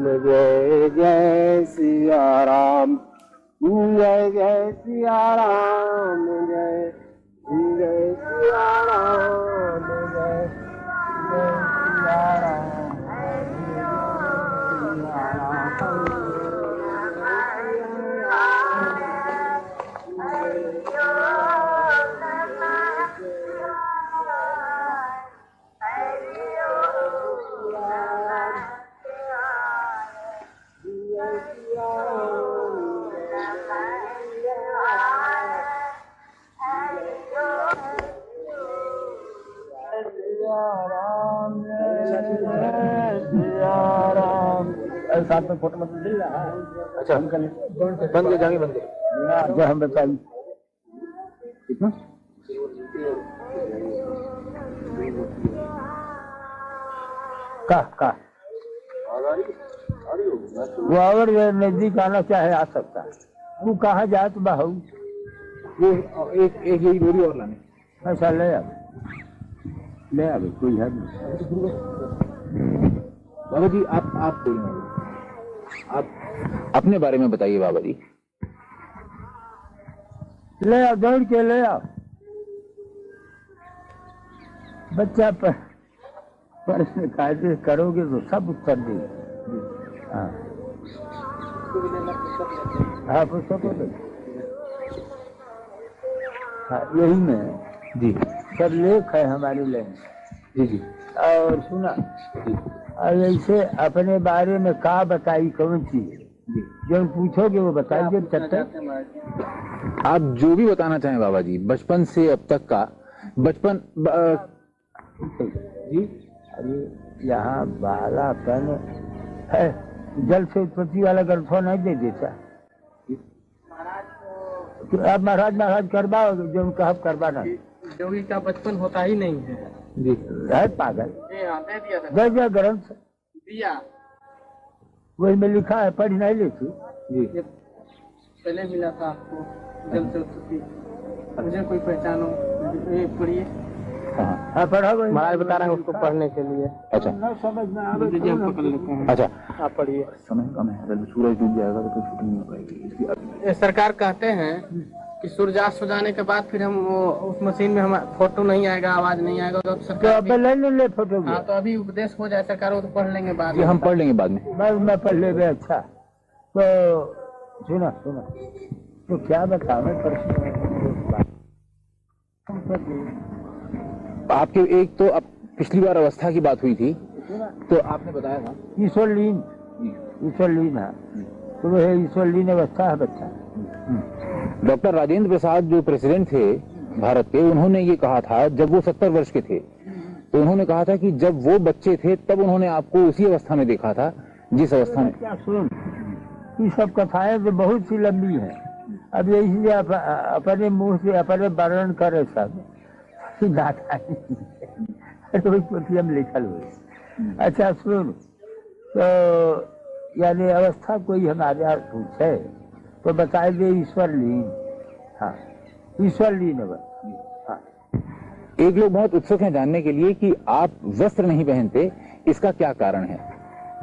जय जय सिया राम, जय जय सिया राम, जय जय सिया राम, जय जय सिया राम। साथ में फोटो मत मिल रहा है। अच्छा बंद के जाएंगे, बंद के हम बताइए कितना का वो अगर नजदीक आना चाहे आ सकता है। वो कहाँ जाए तो बाहू वो एक यही बोरी और लाने। अच्छा ले आ कोई है बाबा जी। आप बोलिए, आप अपने बारे में बताइए बाबा जी। ले आओ, दौड़ के ले आओ। बच्चा प्रश्न कायदे करोगे तो सब उत्तर देगा। हाँ पुस्तक यही में जी सब लेख है हमारी लाइन। जी जी। और सुना जी। और ऐसे अपने बारे में का बताई कौन चीज जो पूछोगे वो बताइए। आप जो भी बताना चाहें बाबा जी, बचपन से अब तक का बचपन जी। अरे यहाँ बालापन है, जल से उत्पत्ति वाला ग्रंथों नहीं दे देता। तो अब महाराज करवाओ जो कहा करवाना। जोगी का बचपन होता ही नहीं है जी। है पागल। दे दिया ग्रंथ दिया, वही में लिखा है, पढ़ नहीं लेती जी। पहले मिला था आपको जल से उत्पत्ति, मुझे कोई पहचानो पढ़िए। हाँ पढ़ा महाराज बता रहे हैं उसको पढ़ने के लिए। अच्छा न समझ में आवे हम पकड़ लेते हैं। अच्छा आप पढ़िए। समय कम है, अगर सूरज डूब जाएगा तो कोई शूटिंग नहीं हो पाएगी। ये सरकार कहते हैं कि सूर्यास्त हो जाने के बाद फिर हम उस मशीन में हम फोटो नहीं आएगा, आवाज नहीं आएगा, तो सरकार ले फोटो। हाँ तो अभी उपदेश हो जाए सरकार, वो तो पढ़ लेंगे बाद में। हम पढ़ लेंगे बाद में। मैं पढ़ ले। अच्छा तो सुना तो क्या बताओ प्रश्न। आपके एक तो अब पिछली बार अवस्था की बात हुई थी तो आपने बताया था ईश्वरलीन है, तो वो है ईश्वरलीन अवस्था है बच्चा। डॉक्टर राजेंद्र प्रसाद जो प्रेसिडेंट थे भारत के, उन्होंने ये कहा था जब वो 70 वर्ष के थे, तो उन्होंने कहा था कि जब वो बच्चे थे तब उन्होंने आपको उसी अवस्था में देखा था जिस अवस्था में। क्या सुन, ये सब कथाएं तो बहुत सी लंबी है। अब यही अपने मुंह से अपने वर्णन करे सब हम लिखल हुए। अच्छा सुन, तो यानी अवस्था कोई हमारे यहाँ पूछे तो बताए दे ईश्वरलीन। हाँ ईश्वरलीन। हाँ एक लोग बहुत उत्सुक हैं जानने के लिए कि आप वस्त्र नहीं पहनते, इसका क्या कारण है।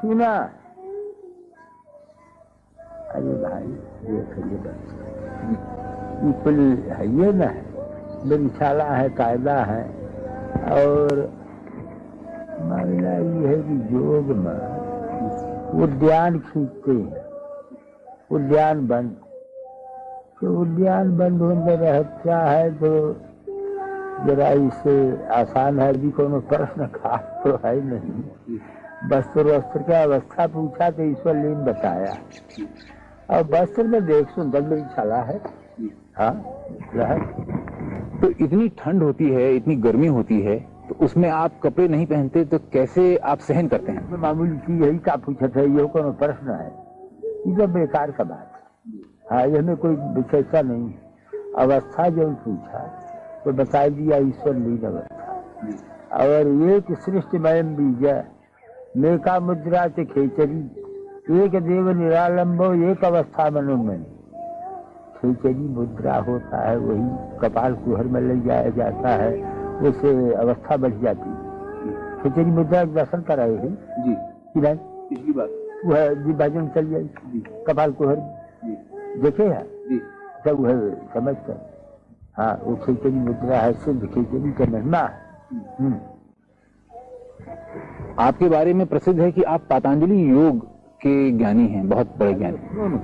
सुना, अरे भाई ये ना है, धर्मशाला है, कायदा है, और मामला ये है कि योग में उद्यान खींचते हैं, उद्यान बंद, तो उद्यान बंद होने रहता है तो जरा इसे आसान है भी, कोनो प्रश्न खास तो है नहीं। वस्त्र का अवस्था पूछा तो ईश्वरलीन बताया, और वस्त्र में देख सुंदर धर्मशाला है। हाँ तो इतनी ठंड होती है, इतनी गर्मी होती है, तो उसमें आप कपड़े नहीं पहनते तो कैसे आप सहन करते हैं। मामूली की यही का पूछा था, ये कोनो प्रश्न है, ये तो बेकार का बात है। हाँ इसमें कोई विशेषता नहीं। अवस्था जो पूछा तो बता दिया ईश्वरलीन अवस्था। और एक सृष्टिमयम बीज मेका मुद्रा से खेचरी, एक देव निरालंबो एक अवस्था मनोमय। खेचरी मुद्रा होता है, वही कपाल कुहर में ले जाया जाता है, उससे अवस्था बढ़ जाती है। खेचरी मुद्रा दर्शन कराए हैं जी कि नहीं? पिछली बार वह विभाजन चल जाए कपाल कुहर देखे है सब वह समझ कर। हाँ वो खेचरी मुद्रा है, सिद्ध खेचरी का महिमा है। आपके बारे में प्रसिद्ध है कि आप पतंजलि योग के ज्ञानी हैं, बहुत बड़े ज्ञानी।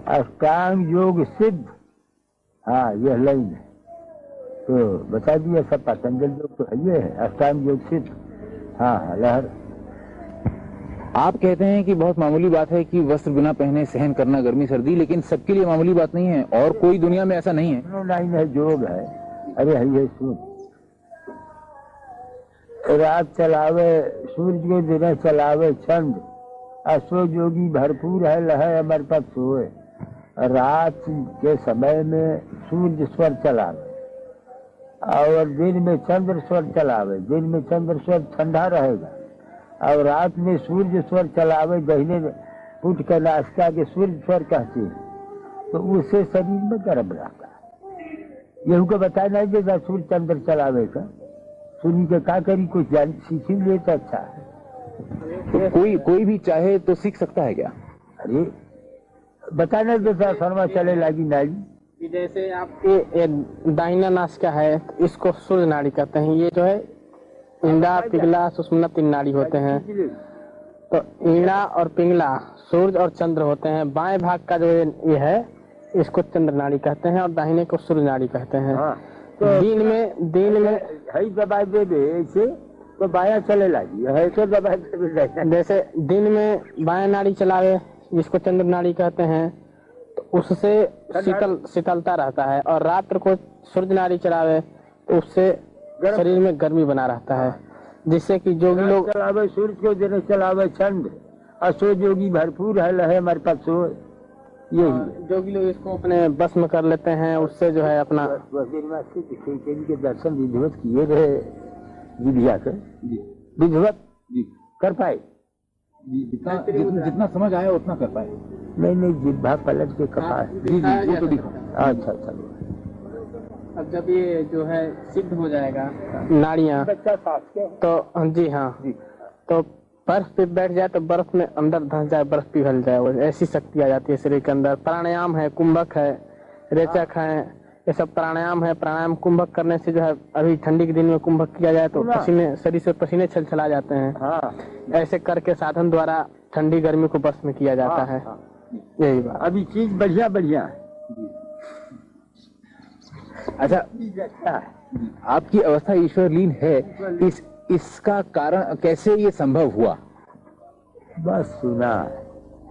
अष्टांग योग सिद्ध, हाँ यह लाइन है तो बता दिया सब। पतंजलि योग तो है ये है, अष्टांग योग सिद्ध। हाँ लहर। आप कहते हैं कि बहुत मामूली बात है कि वस्त्र बिना पहने सहन करना गर्मी सर्दी, लेकिन सबके लिए मामूली बात नहीं है और कोई दुनिया में ऐसा नहीं है। लाइन है योग है। अरे है सुन, रात चलावे सूर्य को दिन चलावे चंद, असो जोगी भरपूर है लहे अमर पद सोए। रात के समय में सूर्य स्वर चलावे और दिन में चंद्र स्वर चलावे। दिन में चंद्र स्वर ठंडा रहेगा और रात में सूर्य स्वर चलावे। दहीने उठ कर नाश्ता के सूर्य स्वर कहते हैं तो उससे शरीर में गर्म रहता है। यहू को बताया नहीं देगा सूर्य चंद्र चलावे का। सुनी के का करी कुछ जान सीख ही ले तो अच्छा है। तो कोई भी चाहे तो सीख सकता है क्या? अरे बताना देता शर्मा चले लगी नाली। जैसे आपके दाहिना नासिका है तो इसको सूर्य नाड़ी कहते हैं। ये जो है इंडा पिंगला सुषुम्ना 3 नाड़ी होते हैं। तो इंडा और पिंगला सूर्य और चंद्र होते हैं। बाएं भाग का जो ये है इसको चंद्र नाड़ी कहते हैं और दाहिने को सूर्य नाड़ी कहते हैं। हाँ, तो दिन में है दबाई दे दे ऐसे तो बाया चले लगी है तो दबाई दे। जैसे दिन में बाएं नाड़ी चलावे जिसको चंद्र नाड़ी कहते हैं तो उससे शीतलता रहता है और रात्र को सूर्य नाड़ी चलावे तो उससे शरीर में गर्मी बना रहता है, जिससे कि जोगी लोग चलावे सूर्य को दिन चलावे चंद्र, असो जोगी भरपूर है लहे मर पद सोए। यही जोगी लोग इसको अपने बस में कर लेते हैं। उससे जो है अपना के दर्शन विधिवत किए रहे विधिया के विधिवत कर पाए। जितना समझ आया उतना कर पाए। नहीं जिब्भा पलट के कपाए। वो तो अच्छा अच्छा। अब जब ये जो है सिद्ध हो जाएगा नाड़ियाँ तो जी हाँ तो बर्फ पे बैठ जाए तो बर्फ में अंदर धंस जाए, बर्फ पिघल जाए, ऐसी शक्ति आ जाती है शरीर के अंदर। प्राणायाम है, कुंभक है, रेचक है, ये सब प्राणायाम है। प्राणायाम कुंभक करने से जो है अभी ठंडी के दिन में कुंभक किया जाए तो पसीने शरीर से पसीने छलछला जाते हैं। ऐसे करके साधन द्वारा ठंडी गर्मी को बस में किया जाता है। यही बात। अभी चीज बढ़िया बढ़िया। अच्छा आपकी अवस्था ईश्वरलीन है, इसका कारण कैसे ये संभव हुआ? बस सुना,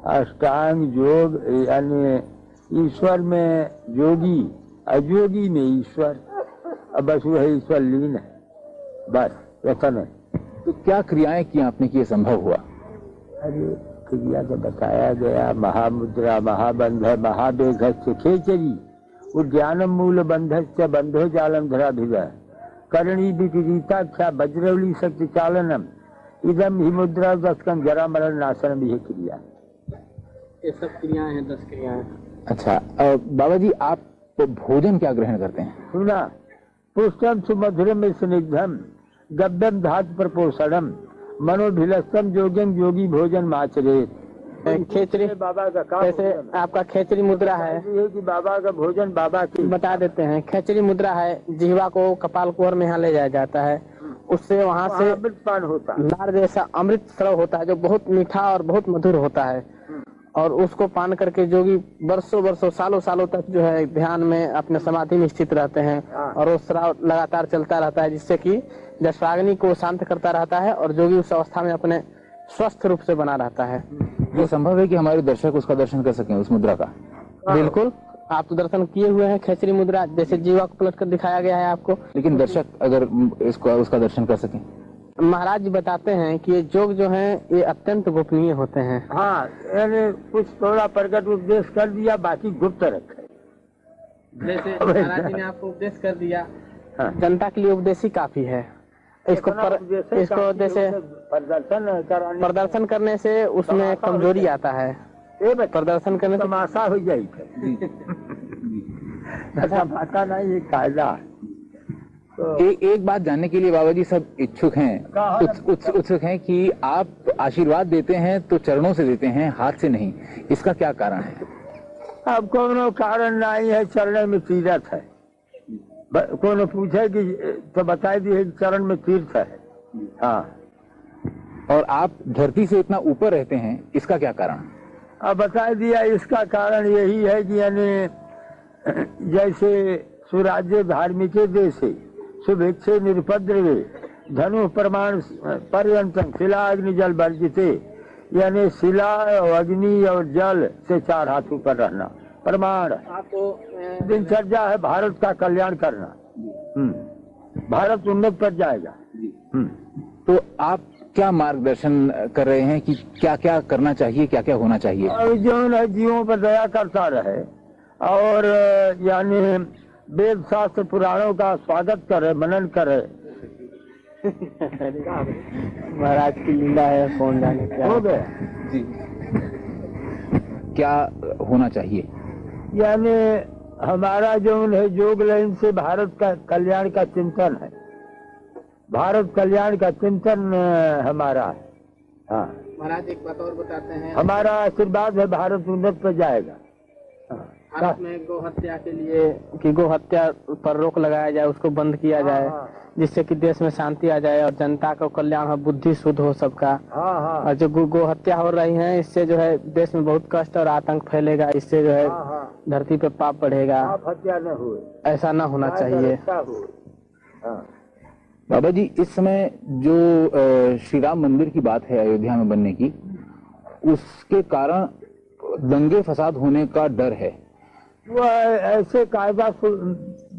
अष्टांग योग यानी ईश्वर में जोगी, अयोगी में ईश्वर, अब बस वो है ईश्वर लीन है, बस वचन है। तो क्या क्रियाएं की आपने कि ये संभव हुआ? अरे क्रिया तो बताया गया, महामुद्रा, महाबंध, महावेघ, खेचरी, उद्यानम मूल बंधश्च बंधो जालम धराभिजा, करणी विपरीताख्या वज्रवली शक्ति चालनम, इदम ही मुद्रा दस्कन जरा मरण नाशनम, यह क्रिया। ये सब क्रियाएं हैं, 10 क्रियाएं। अच्छा बाबा जी आप भोजन क्या ग्रहण करते हैं? सुना, पुष्टम सुमधुरम स्निग्धम गब्यम धातु प्रपोषणम मनोभिलस्तम जोग्यम योगी भोजन माचरे। खेचरी बाबा का काम, जैसे आपका खेचरी मुद्रा है कि बाबा का भोजन बाबा की बता देते हैं। खेचरी मुद्रा है, जिह्वा को कपाल कुहर में यहाँ ले जाया जाता है, उससे वहाँ से अमृतपान होता है, नार जैसा अमृत स्राव होता है जो बहुत मीठा और बहुत मधुर होता है। और उसको पान करके जोगी वर्षों सालों तक जो है ध्यान में अपने समाधि में स्थित रहते हैं और वो स्राव लगातार चलता रहता है, जिससे कि जठराग्नि को शांत करता रहता है और जोगी उस अवस्था में अपने स्वस्थ रूप से बना रहता है। ये संभव है कि हमारे दर्शक उसका दर्शन कर सकें, उस मुद्रा का? बिल्कुल, आप तो दर्शन किए हुए हैं खेचरी मुद्रा, जैसे जीवा को पलट कर दिखाया गया है आपको। लेकिन दर्शक अगर उसका दर्शन कर सकें? महाराज जी बताते हैं कि ये योग जो है ये अत्यंत गोपनीय होते हैं। हाँ, यानी कुछ थोड़ा प्रकट उपदेश कर दिया, बाकी गुप्त रखे। जैसे महाराज जी ने आपको उपदेश कर दिया, जनता के लिए उपदेश ही काफी है। इसको जैसे प्रदर्शन करने से उसमें कमजोरी आता है, प्रदर्शन करने से तमाशा हो जाएगी। अच्छा माता ना ये कायदा एक बात जानने के लिए बाबा जी सब इच्छुक हैं, उत्सुक हैं कि आप आशीर्वाद देते हैं तो चरणों से देते हैं, हाथ से नहीं, इसका क्या कारण है? अब कोनो कारण नहीं है, चरण में तीर्थ है। कोनो पूछे कि तो बता दिए चरण में तीर्थ है। हाँ, और आप धरती से इतना ऊपर रहते हैं, इसका क्या कारण? अब बता दिया, इसका कारण यही है कि यानी जैसे सुराज्य धार्मिक देश शुभेच्छे निरुपद्रवे धनु प्रमाण पर्यंतम शिला अग्नि जल वर्जिते, यानी शिला और अग्नि और जल से 4 हाथ ऊपर रहना प्रमाण। आपको दिनचर्या है भारत का कल्याण करना। भारत उन्नत पर जाएगा। तो आप क्या मार्गदर्शन कर रहे हैं कि क्या क्या करना चाहिए, क्या क्या होना चाहिए? और जो है जीवों पर दया करता रहे और यानी वेद शास्त्र पुराणों का स्वागत करे, मनन करे। महाराज की लीला है, कौन जाने क्या हो गया जी। क्या होना चाहिए? यानी हमारा जो है योग लाइन से भारत का कल्याण का चिंतन है, भारत कल्याण का चिंतन हमारा है। हाँ महाराज, एक बात और बताते हैं, हमारा आशीर्वाद है, भारत उन्नत पर जाएगा। भारत में गौ हत्या के लिए कि गौ हत्या पर रोक लगाया जाए, उसको बंद किया जाए, जिससे कि देश में शांति आ जाए और जनता का कल्याण हो, बुद्धि शुद्ध हो सबका। और जो गौ हत्या हो रही है, इससे जो है देश में बहुत कष्ट और आतंक फैलेगा, इससे जो है धरती पे पाप बढ़ेगा। हत्या न हो, ऐसा न होना चाहिए। बाबा जी, इस समय जो श्री राम मंदिर की बात है अयोध्या में बनने की, उसके कारण दंगे फसाद होने का डर है। वो ऐसे कायदा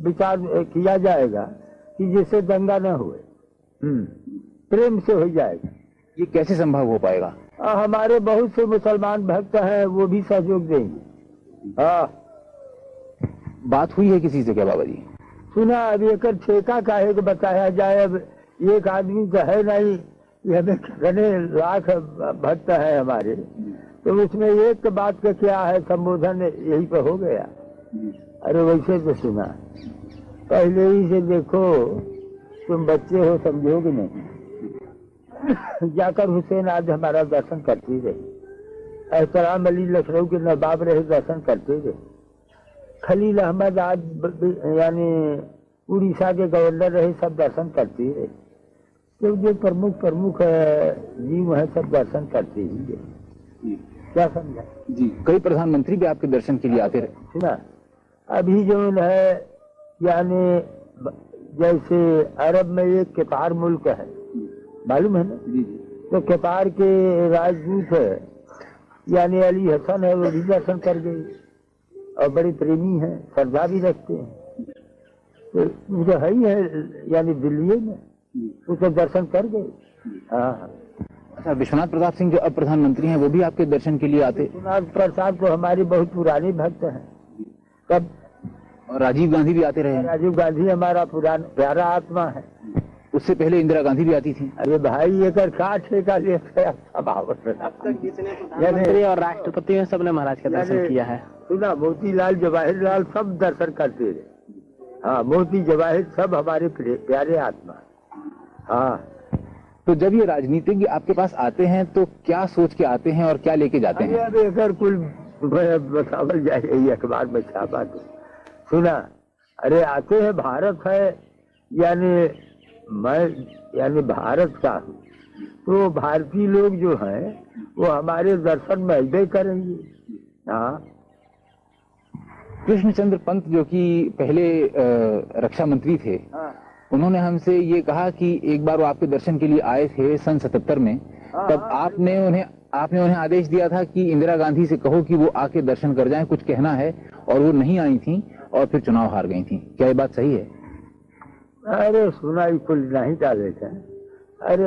विचार किया जाएगा कि जिससे दंगा न हुए, प्रेम से हो जाएगा। ये कैसे संभव हो पाएगा? हमारे बहुत से मुसलमान भक्त हैं, वो भी सहयोग देंगे। बात हुई है किसी से क्या बाबा जी? सुना, अब एक ठेका काहे को बताया जाए। अब एक आदमी तो है नहीं, ये हमें कितने लाख भक्त है हमारे, तो उसमें एक बात का क्या है, संबोधन यही पे हो गया। अरे वैसे तो सुना, पहले ही से देखो, तुम बच्चे हो, समझोगे नहीं। जाकर हुसैन आज हमारा दर्शन करती रहे, एहतराम अली लखनऊ के नवाब रहे, दर्शन करते रहे। खलील अहमद आज यानी उड़ीसा के गवर्नर रहे, सब दर्शन करते रहे। तो जो प्रमुख जीव है, सब दर्शन करते ही है। क्या समझा जी? कई प्रधानमंत्री भी आपके दर्शन के लिए आते रहे। सुना, अभी जो है यानी जैसे अरब में एक केपार मुल्क है, मालूम है ना? जी। तो केपार के राजदूत है यानी अली हसन है, वो भी दर्शन कर गई और बड़े प्रेमी हैं, श्रद्धा भी रखते हैं। तो वो है ही है यानी दिल्ली में, उसको दर्शन कर गए। हाँ। अच्छा, विश्वनाथ प्रताप सिंह जो अब प्रधानमंत्री हैं, वो भी आपके दर्शन के लिए आते? विश्वनाथ प्रताप तो हमारे बहुत पुराने भक्त हैं। तब और राजीव गांधी भी आते रहे? राजीव गांधी हमारा पुराना प्यारा आत्मा है। उससे पहले इंदिरा गांधी भी आती थी। अरे भाई, एक ठेका लेकर मंत्री और राष्ट्रपति में सबने महाराज का दर्शन किया है। सुना, मोतीलाल जवाहरलाल सब दर्शन करते रहे। हाँ, मोती जवाहिर सब हमारे प्यारे आत्मा। हाँ। तो जब ये राजनीतिज्ञ आपके पास आते हैं तो क्या सोच के आते हैं और क्या लेके जाते हैं? अब एक कुल बतावल जाए, अखबार में छापा तो सुना। अरे आते हैं, भारत है यानी मैं यानी भारत का हूँ, तो भारतीय लोग जो हैं वो हमारे दर्शन में अजय करेंगे। हाँ। कृष्णचंद्र पंत जो कि पहले रक्षा मंत्री थे, उन्होंने हमसे ये कहा कि एक बार वो आपके दर्शन के लिए आए थे सन 77 में, तब आपने उन्हें आदेश दिया था कि इंदिरा गांधी से कहो कि वो आके दर्शन कर जाएं, कुछ कहना है, और वो नहीं आई थी और फिर चुनाव हार गई थी। क्या ये बात सही है? अरे सुना ही कुल नहीं डाले थे। अरे